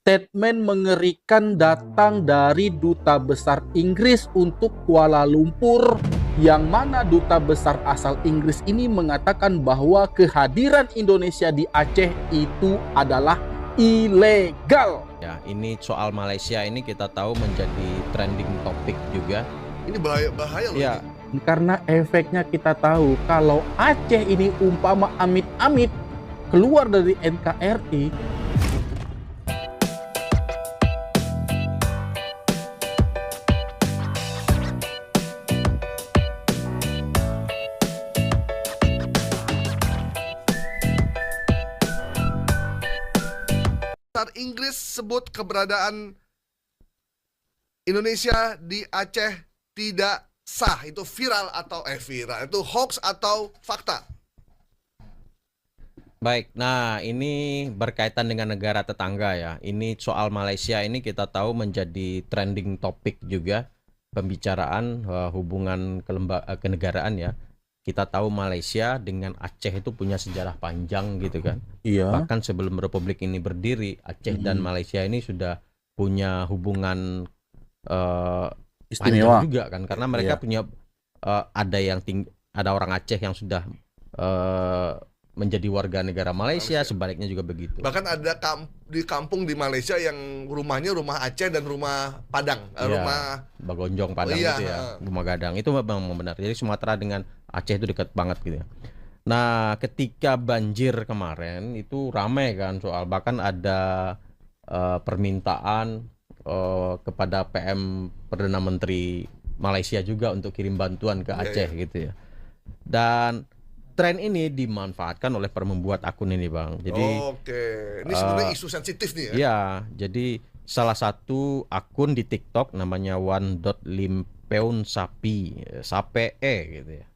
Statement mengerikan datang dari Duta Besar Inggris untuk Kuala Lumpur, yang mana Duta Besar asal Inggris ini mengatakan bahwa kehadiran Indonesia di Aceh itu adalah ilegal. Ya, ini soal Malaysia ini kita tahu menjadi trending topik juga. Ini bahaya loh. Ya, Karena efeknya kita tahu kalau Aceh ini umpama amit-amit keluar dari NKRI, Inggris sebut keberadaan Indonesia di Aceh tidak sah. Itu viral atau viral, itu hoax atau fakta? baik. Nah, ini berkaitan dengan negara tetangga ya. Ini soal Malaysia ini kita tahu menjadi trending topik juga pembicaraan hubungan kenegaraan ya. Kita tahu Malaysia dengan Aceh itu punya sejarah panjang gitu kan. iya, Bahkan sebelum Republik ini berdiri, Aceh dan Malaysia ini sudah punya hubungan istimewa. panjang juga kan, karena mereka Iya. punya ada orang Aceh yang sudah menjadi warga negara Malaysia, sebaliknya juga begitu. Bahkan ada di kampung di Malaysia yang rumahnya rumah Aceh dan rumah Padang, Iya, rumah Bagonjong Padang iya, itu ya, rumah Gadang itu memang benar. Jadi Sumatera dengan Aceh itu dekat banget gitu ya. Nah, ketika banjir kemarin itu ramai kan soal, bahkan ada permintaan kepada PM Perdana Menteri Malaysia juga untuk kirim bantuan ke Aceh gitu ya. Dan tren ini dimanfaatkan oleh membuat akun ini, Bang. Jadi Oke, ini sebenarnya isu sensitif nih ya. ya, jadi salah satu akun di TikTok namanya one.limpeun sapi, sape gitu ya.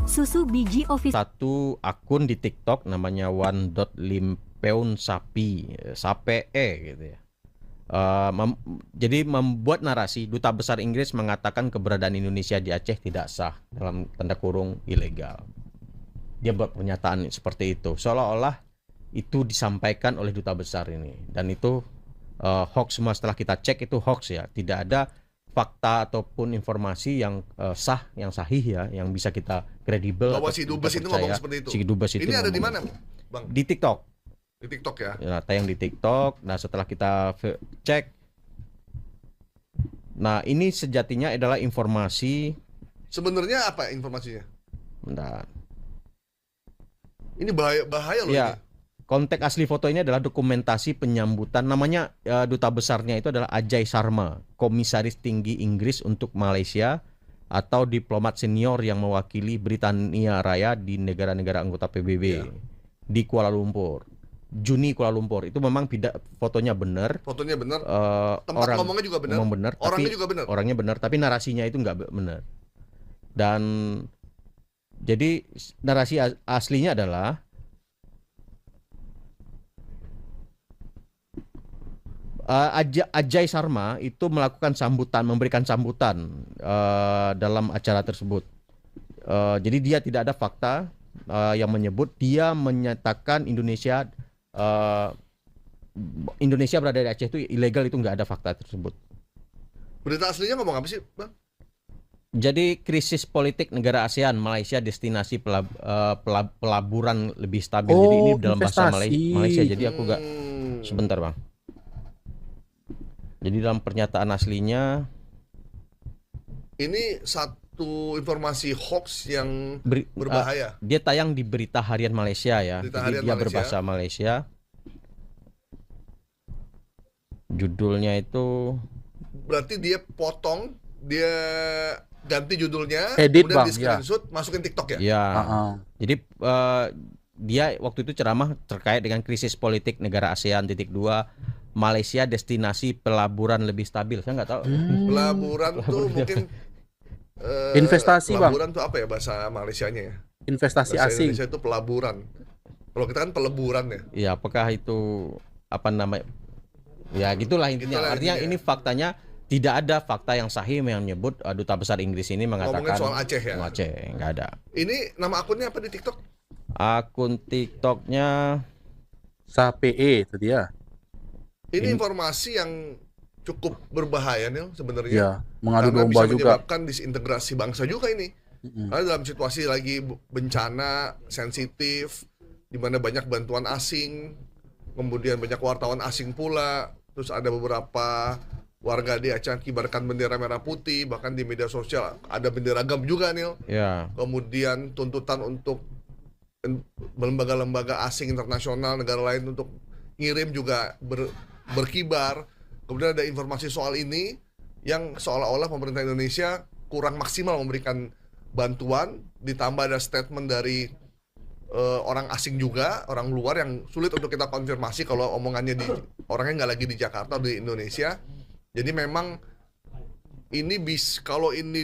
Susu biji official. Satu akun di TikTok namanya one.limpeun sapi, sape gitu ya. Jadi membuat narasi Duta Besar Inggris mengatakan keberadaan Indonesia di Aceh tidak sah, dalam tanda kurung ilegal. Dia buat pernyataan seperti itu, seolah-olah itu disampaikan oleh Duta Besar ini, dan itu hoax semua. Setelah kita cek itu hoax ya, tidak ada fakta ataupun informasi yang sah, yang sahih ya, yang bisa kita kredibel. Bahwa si Dubes itu ngomong seperti itu. Si Dubes itu ini ada di ngomong mana, Bang? di TikTok. Di TikTok ya. Ya, tayang di TikTok. Nah, setelah kita cek, nah ini sejatinya adalah informasi. Sebenarnya apa informasinya? Bentar. Ini bahaya loh Ya, ini. konteks asli foto ini adalah dokumentasi penyambutan. Namanya duta besarnya itu adalah Ajay Sharma, Komisaris Tinggi Inggris untuk Malaysia atau diplomat senior yang mewakili Britania Raya di negara-negara anggota PBB Ya. di Kuala Lumpur. Juni Kuala Lumpur. Itu memang fotonya benar. Fotonya benar. Tempat ngomongnya juga benar. Ngomong benar, Orangnya tapi juga benar. Orangnya benar, tapi narasinya itu nggak benar. Dan jadi narasi aslinya adalah Ajay Sharma itu melakukan sambutan, memberikan sambutan dalam acara tersebut. Jadi dia tidak ada fakta yang menyebut dia menyatakan Indonesia berada di Aceh itu ilegal, itu nggak ada fakta tersebut. Berita aslinya ngomong apa sih, Bang? Jadi krisis politik negara ASEAN, Malaysia destinasi pelaburan lebih stabil. Jadi ini dalam bahasa Malaysia. Jadi aku nggak, sebentar Bang. Jadi dalam pernyataan aslinya ini satu informasi hoax yang berbahaya. Dia tayang di Berita Harian Malaysia ya. Berita Jadi Harian dia Malaysia. berbahasa Malaysia. Judulnya itu, berarti dia potong, dia ganti judulnya, Edit, kemudian Bang, di screenshot, masukin TikTok ya. ya. Jadi dia waktu itu ceramah terkait dengan krisis politik negara ASEAN .2, Malaysia destinasi pelaburan lebih stabil. Saya nggak tahu. Pelaburan tuh mungkin investasi, Bang. pelaburan tuh apa ya bahasa Malaysianya ya? Investasi Bahasa asing. Indonesia itu pelaburan. Kalau kita kan peleburan ya. Ya, apakah itu apa namanya? Ya gitulah intinya. Itulah Artinya intinya. ini faktanya tidak ada fakta yang sahih yang menyebut Duta Besar Inggris ini mengatakan Ngomongin soal Aceh ya? Aceh, nggak ada. Ini nama akunnya apa di TikTok? Akun TikToknya SAPE itu dia. Ini informasi yang cukup berbahaya nih sebenarnya. Ya, mengadu Karena domba bisa juga. menyebabkan disintegrasi bangsa juga ini. Karena dalam situasi lagi bencana sensitif, di mana banyak bantuan asing, kemudian banyak wartawan asing pula, terus ada beberapa warga di Aceh kibarkan bendera merah putih, bahkan di media sosial ada bendera GAM juga nih. Ya. Kemudian tuntutan untuk lembaga-lembaga asing internasional negara lain untuk ngirim juga berkibar. Kemudian ada informasi soal ini yang seolah-olah pemerintah Indonesia kurang maksimal memberikan bantuan, ditambah ada statement dari orang asing juga, orang luar yang sulit untuk kita konfirmasi kalau omongannya orangnya nggak lagi di Jakarta, di Indonesia. Jadi memang ini kalau ini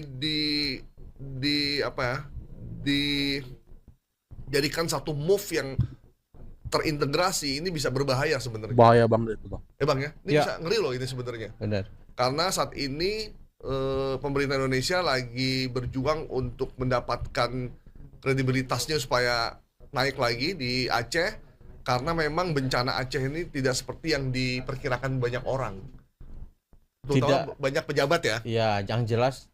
dijadikan satu move yang terintegrasi, ini bisa berbahaya sebenarnya. Bahaya banget itu, Bang. Bang ya, ini Ya. bisa ngeri loh ini sebenarnya. Benar. Karena saat ini pemerintah Indonesia lagi berjuang untuk mendapatkan kredibilitasnya supaya naik lagi di Aceh, karena memang bencana Aceh ini tidak seperti yang diperkirakan banyak orang. Terutama banyak pejabat ya. Ya, yang jelas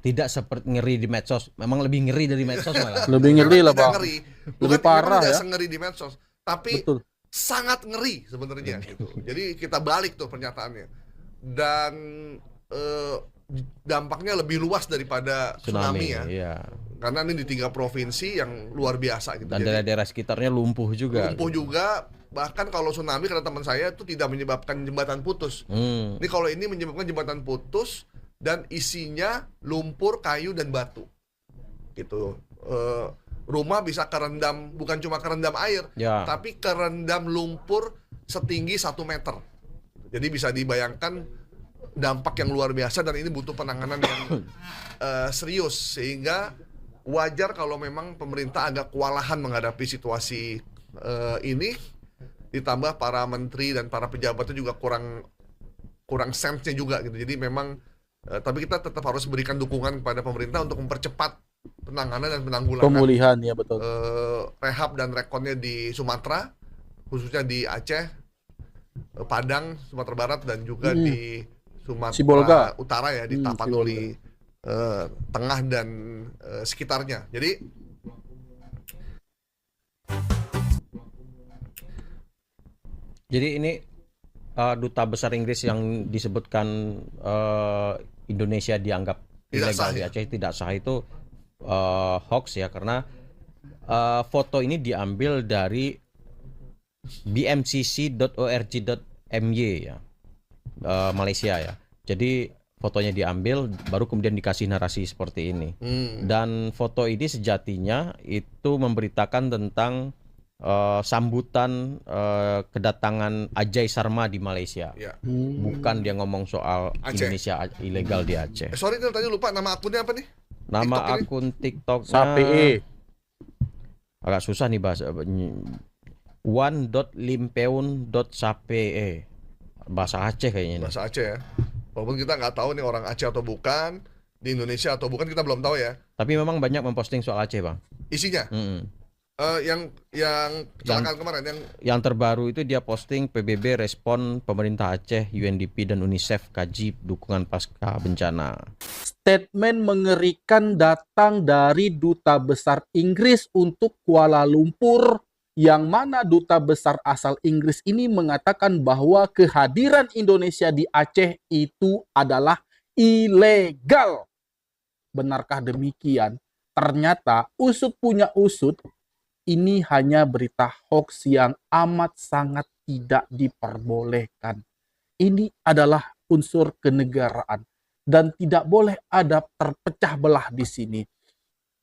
tidak seperti ngeri di medsos. Memang lebih ngeri dari medsos malah. Lebih ngeri lah, Tidak Bang. ngeri. Lebih parah tidak ya. sengeri di medsos, tapi Betul. sangat ngeri sebenarnya gitu. Jadi kita balik tuh pernyataannya. Dan dampaknya lebih luas daripada tsunami ya. Iya. Karena ini di 3 provinsi yang luar biasa gitu. Dan Jadi daerah-daerah sekitarnya lumpuh juga. lumpuh juga, bahkan kalau tsunami kata teman saya itu tidak menyebabkan jembatan putus. Ini kalau ini menyebabkan jembatan putus dan isinya lumpur, kayu dan batu. Gitu. Rumah bisa kerendam, bukan cuma kerendam air, Ya. tapi kerendam lumpur setinggi 1 meter. Jadi bisa dibayangkan dampak yang luar biasa, dan ini butuh penanganan yang serius, sehingga wajar kalau memang pemerintah agak kewalahan menghadapi situasi ini, ditambah para menteri dan para pejabatnya juga kurang sense-nya juga gitu. Jadi memang tapi kita tetap harus berikan dukungan kepada pemerintah untuk mempercepat penanganan dan penanggulangan Pemulihan ya, betul. rehab dan rekonnya di Sumatera, khususnya di Aceh, Padang, Sumatera Barat, dan juga di Sumatera Sibolga Utara ya, di Tapanuli Tengah dan sekitarnya. Jadi ini duta besar Inggris yang disebutkan Indonesia dianggap Tidak ilegal sah, di ya? Aceh tidak sah itu hoax ya, karena foto ini diambil dari bmcc.org.my ya, Malaysia ya. Jadi fotonya diambil baru kemudian dikasih narasi seperti ini. Dan foto ini sejatinya itu memberitakan tentang sambutan kedatangan Ajai Sarma di Malaysia. Ya. Bukan dia ngomong soal Aceh. Indonesia ilegal di Aceh. Sorry tadi lupa nama akunnya apa nih? Nama TikTok ini? akun TikToknya SAPE. agak susah nih bahasa. one.limpeun.sape, bahasa Aceh kayaknya ini. Bahasa Aceh ya. Walaupun kita nggak tahu nih orang Aceh atau bukan, di Indonesia atau bukan, kita belum tahu ya. Tapi memang banyak memposting soal Aceh, Bang. Isinya yang kecelakaan kemarin Yang terbaru itu dia posting PBB respon pemerintah Aceh, UNDP dan UNICEF kaji dukungan pasca bencana. Statement mengerikan datang dari Duta Besar Inggris untuk Kuala Lumpur, yang mana Duta Besar asal Inggris ini mengatakan bahwa kehadiran Indonesia di Aceh itu adalah ilegal. Benarkah demikian? Ternyata usut punya usut, ini hanya berita hoax yang amat sangat tidak diperbolehkan. Ini adalah unsur kenegaraan dan tidak boleh ada terpecah belah di sini.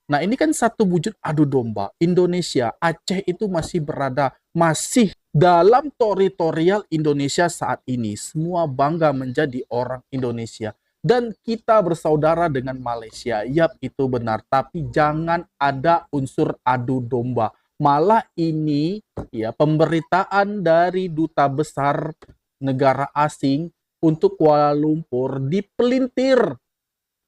Nah, ini kan satu wujud adu domba. Indonesia, Aceh itu masih dalam teritorial Indonesia saat ini. Semua bangga menjadi orang Indonesia. Dan kita bersaudara dengan Malaysia. Yap, itu benar. Tapi jangan ada unsur adu domba. Malah ini ya pemberitaan dari duta besar negara asing untuk Kuala Lumpur dipelintir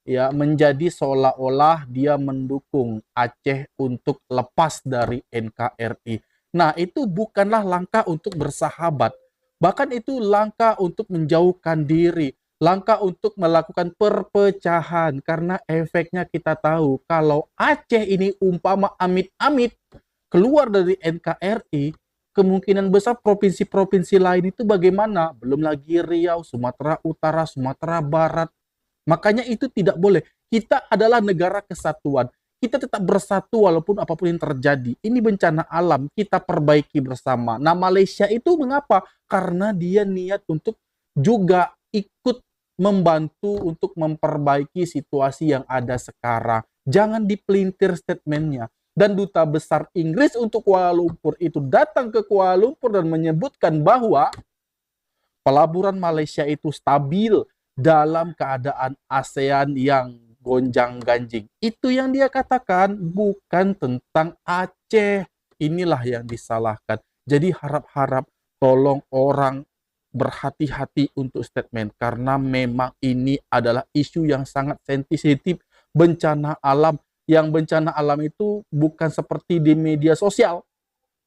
ya menjadi seolah-olah dia mendukung Aceh untuk lepas dari NKRI. Nah, itu bukanlah langkah untuk bersahabat. Bahkan itu langkah untuk menjauhkan diri, langkah untuk melakukan perpecahan. Karena efeknya kita tahu kalau Aceh ini umpama amit-amit keluar dari NKRI, kemungkinan besar provinsi-provinsi lain itu bagaimana? Belum lagi Riau, Sumatera Utara, Sumatera Barat. Makanya itu tidak boleh. Kita adalah negara kesatuan. Kita tetap bersatu walaupun apapun yang terjadi. Ini bencana alam, kita perbaiki bersama. Nah, Malaysia itu mengapa? Karena dia niat untuk juga ikut membantu untuk memperbaiki situasi yang ada sekarang. Jangan dipelintir statementnya. Dan Duta Besar Inggris untuk Kuala Lumpur itu datang ke Kuala Lumpur dan menyebutkan bahwa pelaburan Malaysia itu stabil dalam keadaan ASEAN yang gonjang-ganjing. Itu yang dia katakan, bukan tentang Aceh. Inilah yang disalahkan. Jadi harap-harap tolong orang berhati-hati untuk statement, karena memang ini adalah isu yang sangat sensitif, bencana alam. Yang bencana alam itu bukan seperti di media sosial,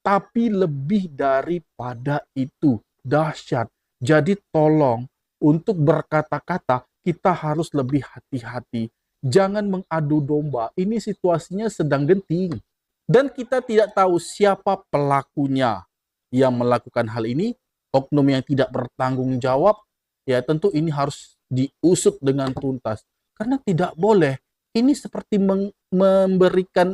tapi lebih daripada itu, dahsyat. Jadi tolong untuk berkata-kata kita harus lebih hati-hati. Jangan mengadu domba. Ini situasinya sedang genting. Dan kita tidak tahu siapa pelakunya yang melakukan hal ini. Oknum yang tidak bertanggung jawab, ya tentu ini harus diusut dengan tuntas. Karena tidak boleh. Ini seperti memberikan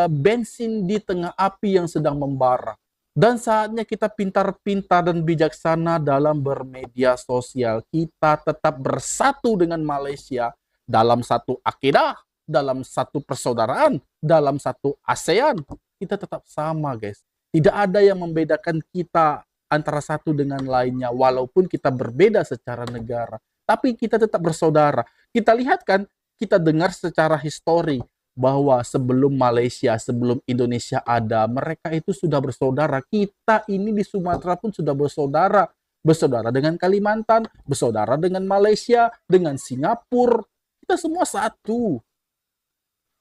bensin di tengah api yang sedang membara. Dan saatnya kita pintar-pintar dan bijaksana dalam bermedia sosial. Kita tetap bersatu dengan Malaysia dalam satu akidah, dalam satu persaudaraan, dalam satu ASEAN. Kita tetap sama, guys. Tidak ada yang membedakan kita antara satu dengan lainnya, walaupun kita berbeda secara negara. Tapi kita tetap bersaudara. Kita lihat kan, kita dengar secara histori bahwa sebelum Malaysia, sebelum Indonesia ada, mereka itu sudah bersaudara. Kita ini di Sumatera pun sudah bersaudara. Bersaudara dengan Kalimantan, bersaudara dengan Malaysia, dengan Singapura. Kita semua satu.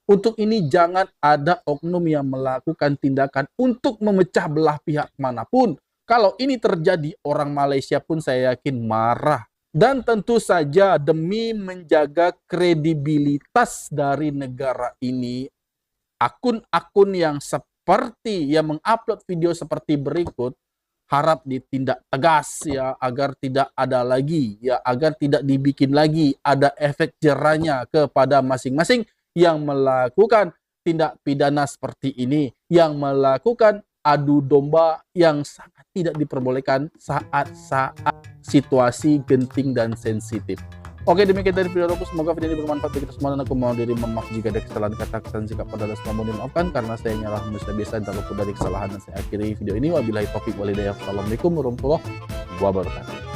Untuk ini jangan ada oknum yang melakukan tindakan untuk memecah belah pihak manapun. Kalau ini terjadi, orang Malaysia pun saya yakin marah. Dan tentu saja demi menjaga kredibilitas dari negara ini, akun-akun yang seperti yang mengupload video seperti berikut harap ditindak tegas ya, agar tidak ada lagi ya, agar tidak dibikin lagi ada efek jerahnya kepada masing-masing yang melakukan tindak pidana seperti ini, yang melakukan adu domba yang sangat tidak diperbolehkan saat-saat situasi genting dan sensitif. Oke, demikian dari video aku. Semoga video ini bermanfaat bagi kita semua, dan aku mau diri memaaf jika ada kesalahan kata, kesalahan sikap pada semua mohon dimaafkan, karena saya nyalah manusia biasa dan terluput dari kesalahan. Dan saya akhiri video ini. Wabillahi taufiq walhidayah. Assalamualaikum warahmatullahi wabarakatuh.